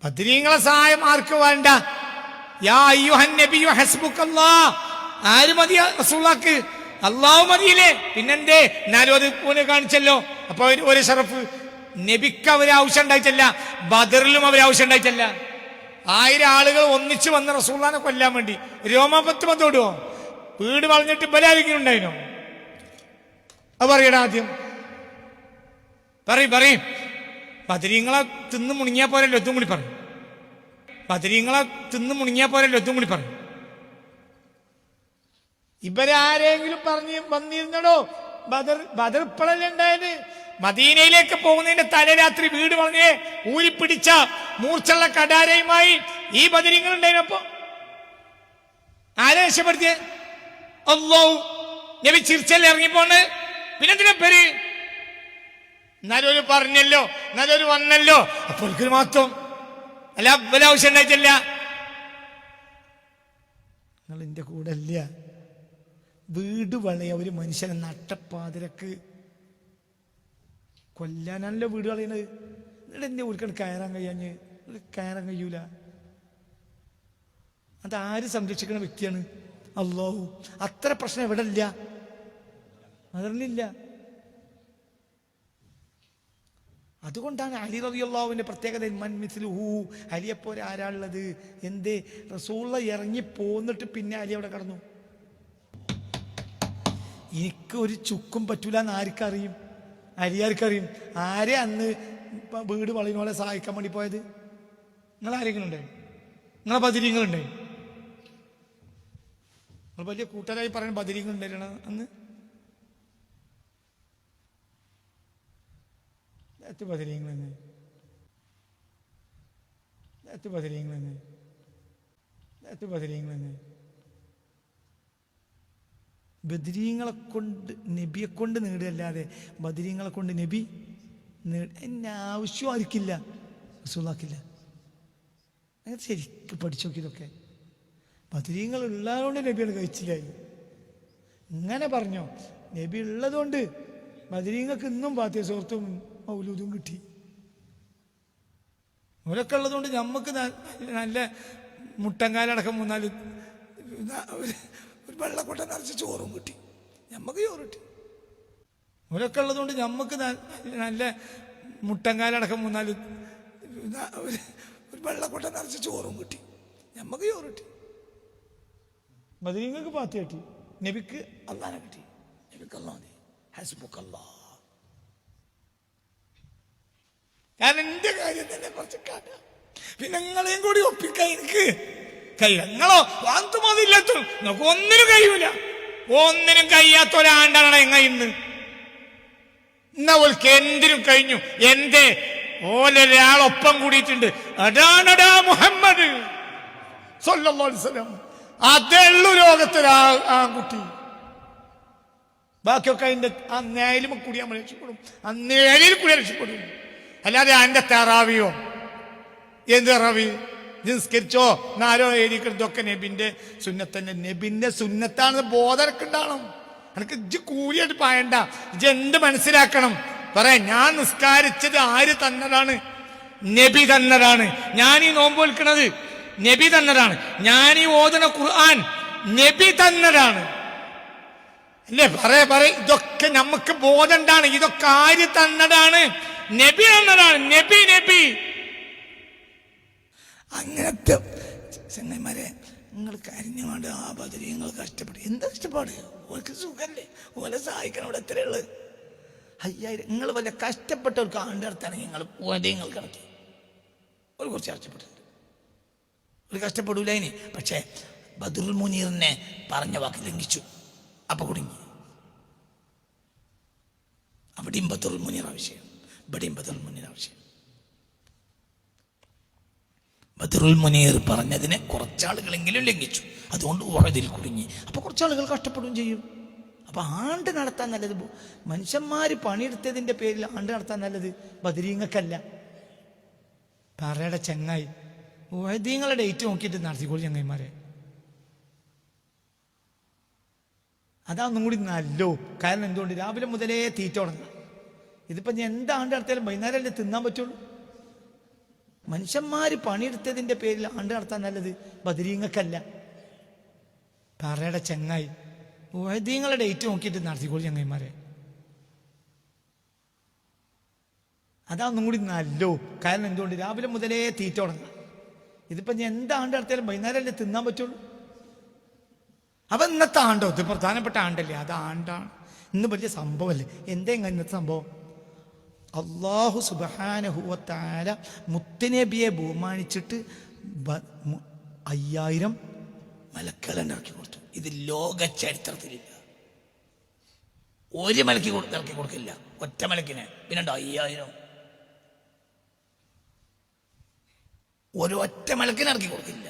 ബദരീങ്ങളെ സഹായം ആർക്ക് വേണ്ട? യാ അയ്യുഹൻ നബിയു ഹസ്ബുക്കല്ലാഹ്. ആര് മതി റസൂലുള്ളാഹിക്ക്? അല്ലാഹു മതിയില്ലേ? പിന്നെന്തേ? എന്നാലും അത് ഓനെ കാണിച്ചല്ലോ. അപ്പൊ ഒരു ഷറഫ്. നബിക്ക് അവരാവശ്യം ഉണ്ടായിട്ടല്ല, ബദറിലും അവരാവശ്യം ഉണ്ടായിട്ടല്ല. 1000 ആളുകൾ ഒന്നിച്ചു വന്ന റസൂലുള്ളാഹിനെ കൊല്ലാൻ വേണ്ടി രോമാപത്ത് വന്നോടുവോ? വീട് വളഞ്ഞിട്ട് ബലാരിക്കും ഉണ്ടായിനോ? അത് പറയടാ ആദ്യം. പറയും. ബദരീങ്ങളെ തിന്ന് മുണിങ്ങിയാ പോരല്ലോ, എത്തും കൂടി പറയും. ബദരീങ്ങളെ തിന്ന് മുണിങ്ങിയാ പോരല്ലോ, എത്തും കൂടി പറയും. ഇവരാരെങ്കിലും പറഞ്ഞ് വന്നിരുന്നടോ? ബദർ ഇപ്പോഴല്ലേ ഉണ്ടായത്? മദീനയിലേക്ക് പോകുന്നതിന്റെ തലേരാത്രി വീട് വളഞ്ഞ് ഊരിപ്പിടിച്ച മൂർച്ചുള്ള കടാരയുമായി ഈ ബദരീങ്ങൾ ഉണ്ടായിരുന്നപ്പോ ആരെ രക്ഷപ്പെടുത്തിയ? അല്ലാഹു. നബി ചിരിച്ചല്ലേ ഇറങ്ങിപ്പോണ്? പിന്നെന്തിനാ പേര്? എന്നാലും പറഞ്ഞല്ലോ, എന്നാലും വന്നല്ലോ. അപ്പോൾ മാത്രം അല്ല, ആവശ്യം ഉണ്ടായിട്ടില്ല. നിങ്ങൾ എന്റെ കൂടെ അല്ല. വീട് വളയ ഒരു മനുഷ്യനെ നട്ടപ്പാതിരക്ക് കൊല്ലാനല്ലോ വീട് കളയണത്. എന്നിട്ട് എന്റെ വീട്ടിൽ കയറാൻ കഴിയൂല. അതാര് സംരക്ഷിക്കുന്ന വ്യക്തിയാണ്? അല്ലാഹു. അത്ര പ്രശ്നം എവിടെ ഇല്ല, അതറിഞ്ഞില്ല. അതുകൊണ്ടാണ് അലി റളിയല്ലാഹുവിന്റെ പ്രത്യേകത. മൻ മിസ്ലുഹു. അലിയെപ്പോലെ ആരാളുള്ളത്? എന്തേ? റസൂലുള്ള ഇറങ്ങി പോന്നിട്ട് പിന്നെ അലി അവിടെ കടന്നു. എനിക്ക് ഒരു ചുക്കും പറ്റൂല എന്ന് ആർക്കറിയും? അലിയാർക്കറിയും. ആരെ അന്ന് വീട് വളയുന്നോളെ സഹായിക്കാൻ വേണ്ടി പോയത്? നിങ്ങൾ ആരെങ്കിലും ഉണ്ടായി? നിങ്ങളെ ബദരീങ്ങളുണ്ടായി? നിങ്ങൾ വലിയ കൂട്ടരായി പറയുന്ന ബദരീങ്ങൾ ഉണ്ടായിരുന്നു അന്ന്? ബദരീങ്ങളെന്ന് ബദരീങ്ങളെ കൊണ്ട് നബിയെ കൊണ്ട് നേടുകയല്ലാതെ ബദരീങ്ങളെ കൊണ്ട് നബി എന്നെ ആവശ്യം ആർക്കില്ല, റസൂലുള്ളാഹിക്കില്ല. അങ്ങനെ ശരിക്കും പഠിച്ചു നോക്കിയതൊക്കെ. ബദരീങ്ങൾ ഉള്ളതുകൊണ്ട് നബിയാണ് കഴിച്ചില്ലായി. ഇങ്ങനെ പറഞ്ഞോ? നബി ഉള്ളതുകൊണ്ട് ബദരീങ്ങൾക്ക് ഇന്നും ഫാത്തിഹ സൂറത്തും മൗലൂദും കിട്ടി. അവരൊക്കെ ഉള്ളതുകൊണ്ട് നമുക്ക് നല്ല മുട്ടങ്കാലടക്കം 3-4 ഒരു വെള്ളക്കൊട്ട നിറച്ച് ചോറും കിട്ടി. ഞമ്മക്ക് ചോറ് കിട്ടി. അവരൊക്കെ ഉള്ളതുകൊണ്ട് ഞമ്മക്ക് നല്ല മുട്ടങ്കാലടക്കം 3-4 ഒരു വെള്ളക്കൊട്ട നിറച്ച് ചോറും കിട്ടി. ഞമ്മക്ക് ചോറ് കിട്ടി. ബദരീങ്ങൾക്ക് ഫാത്തിഹ കിട്ടി, നബിക്ക് അല്ലാഹനെ കിട്ടി. നബിക്ക് അല്ലാഹ് ഹസ്ബുക്കല്ലാഹ്. കാരണം എന്റെ കാര്യം തന്നെ കുറച്ച് കാണാം. പിന്നെ നിങ്ങളെയും കൂടി ഒപ്പിക്കാൻ എനിക്ക് കഴിയില്ല. നിങ്ങളോ വാന്തുമതില്ലാത്ത നമുക്ക് ഒന്നിനും കഴിയൂല. ഒന്നിനും കഴിയാത്ത ഒരാണ്ടാണ് എങ്ങ ഇന്ന്. എന്നാ ഓൾക്ക് എന്തിനും കഴിഞ്ഞു. എന്തേ? ഓലൊരാളൊപ്പം കൂടിയിട്ടുണ്ട്. അതാണടാ മുഹമ്മദ് സ്വല്ലല്ലാഹു അലൈഹി വസല്ലം. അതേ ഉള്ളൂ ലോകത്തൊരു ആൺകുട്ടി. ബാക്കിയൊക്കെ അതിന്റെ ആ നേലും കൂടി നമ്മൾ രക്ഷപ്പെടും, ആ നേലിൽ കൂടി രക്ഷപ്പെടും. അല്ലാതെ അതിന്റെ തെറാവിയോ എന്ത് തെറാവി? നിസ്കരിച്ചോ 4 എഴുതിക്കുന്നതൊക്കെ നബിന്റെ സുന്നത്തന്നെ. നബിന്റെ സുന്നത്താണെന്ന് ബോധനക്കുണ്ടാവണം. എനിക്ക് ഇജ്ജ് കൂലിയായിട്ട് പായണ്ട. ഇജ്ജ് എന്ത് മനസ്സിലാക്കണം? പറയാ, ഞാൻ നിസ്കാരിച്ചത് ആര് തന്നതാണ്? നബി തന്നതാണ്. ഞാൻ ഈ നോമ്പ് വിൽക്കുന്നത് നബി തന്നതാണ്. ഞാൻ ഈ ഓതുന്ന ഖുർആൻ നബി തന്നതാണ്. അല്ലേ? പറയ ഇതൊക്കെ നമുക്ക് ബോധണ്ടാണ്. ഇതൊക്കെ ആര് തന്നതാണ്? നബി തന്നതാണ്. നബി അങ്ങനത്തെ ചങ്ങന്മാരെ നിങ്ങൾ കരിഞ്ഞുകൊണ്ട് ആ ബദരി നിങ്ങൾ കഷ്ടപ്പെടും. എന്താ കഷ്ടപ്പാട്? ഓർക്ക് സുഖല്ലേ? ഓലെ സഹായിക്കണം. ഇവിടെ എത്രയുള്ളത്? 5000. നിങ്ങൾ വല്ല കഷ്ടപ്പെട്ടവർക്ക് ആണ്ടെടുത്താണെങ്കിൽ നിങ്ങൾ നിങ്ങൾ കണക്കി ഒരു കുറച്ച് കഷ്ടപ്പെട്ടിട്ടുണ്ട്. ഒരു കഷ്ടപ്പെടൂല ഇനി. പക്ഷേ ബദറുൽ മുനീറിനെ പറഞ്ഞ വാക്ക് ലംഘിച്ചു. അപ്പൊ കുടുങ്ങി. അവിടെയും ബദറുൽ മുനീർ ആവശ്യം, ഇവിടെയും ബദറുൽ മുനീർ ആവശ്യം. ബദറുൽ മുനീർ പറഞ്ഞതിനെ കുറച്ചാളുകളെങ്കിലും ലംഘിച്ചു. അതുകൊണ്ട് ഉറതിൽ കുടുങ്ങി. അപ്പൊ കുറച്ചാളുകൾ കഷ്ടപ്പെടുകയും ചെയ്യും. അപ്പൊ ആണ്ട് നടത്താൻ നല്ലത് മനുഷ്യന്മാര് പണിയെടുത്തതിന്റെ പേരിൽ ആണ്ട് നടത്താൻ നല്ലത് ബദരീങ്ങൾക്കല്ല. പറയുടെ ചങ്ങായി ഉഹദീങ്ങളെ ഡേറ്റ് നോക്കിയിട്ട് നടത്തിക്കോളൂ ചങ്ങായിമാരെ. അതൊന്നും കൂടി നല്ലോ. കാരണം എന്തുകൊണ്ട്? രാവിലെ മുതലേ തീറ്റ തുടങ്ങാം. ഇതിപ്പോ ഞാൻ എന്താണ്ട് നടത്തിയാലും വൈകുന്നേരം അല്ലേ തിന്നാൻ പറ്റുള്ളൂ. മനുഷ്യന്മാര് പണിയെടുത്തതിന്റെ പേരിൽ ആണ്ട് നടത്താൻ നല്ലത് ബദരീങ്ങക്കല്ല. പറയുടെ ചെങ്ങായി വൈദ്യങ്ങളുടെ ഡേറ്റ് നോക്കിയിട്ട് നടത്തിക്കോളൂ ചങ്ങായിമാരെ. അതൊന്നും കൂടി നല്ലോ. കാരണം എന്തുകൊണ്ട് രാവിലെ മുതലേ തീറ്റ തുടങ്ങാം. ഇതിപ്പോ ഞാൻ എന്താണ്ട് നടത്തിയാലും വൈകുന്നേരമല്ലേ തിന്നാൻ പറ്റുള്ളൂ. അപ്പൊ ഇന്നത്തെ ആണ്ടോ, ഇത് പ്രധാനപ്പെട്ട ആണ്ടല്ലേ, അത് ആണ്ടാണ്. ഇന്ന് വലിയ സംഭവമല്ലേ. എന്താ ഇന്നത്തെ സംഭവം? അല്ലാഹു സുബ്ഹാനഹു വ തആല മുത്തുനബിയെ ബഹുമാനിച്ചിട്ട് 5000 മലക്കുകളെ ഇറക്കി കൊടുത്തു. ഇത് ലോക ചരിത്രത്തിലില്ല. ഒരു മലക്ക് ഇറക്കി കൊടുക്കില്ല, ഒറ്റ മലക്കിനെ. പിന്നെ 5000 ഒരു ഒറ്റ മലക്കിനെ ഇറക്കി കൊടുക്കില്ല.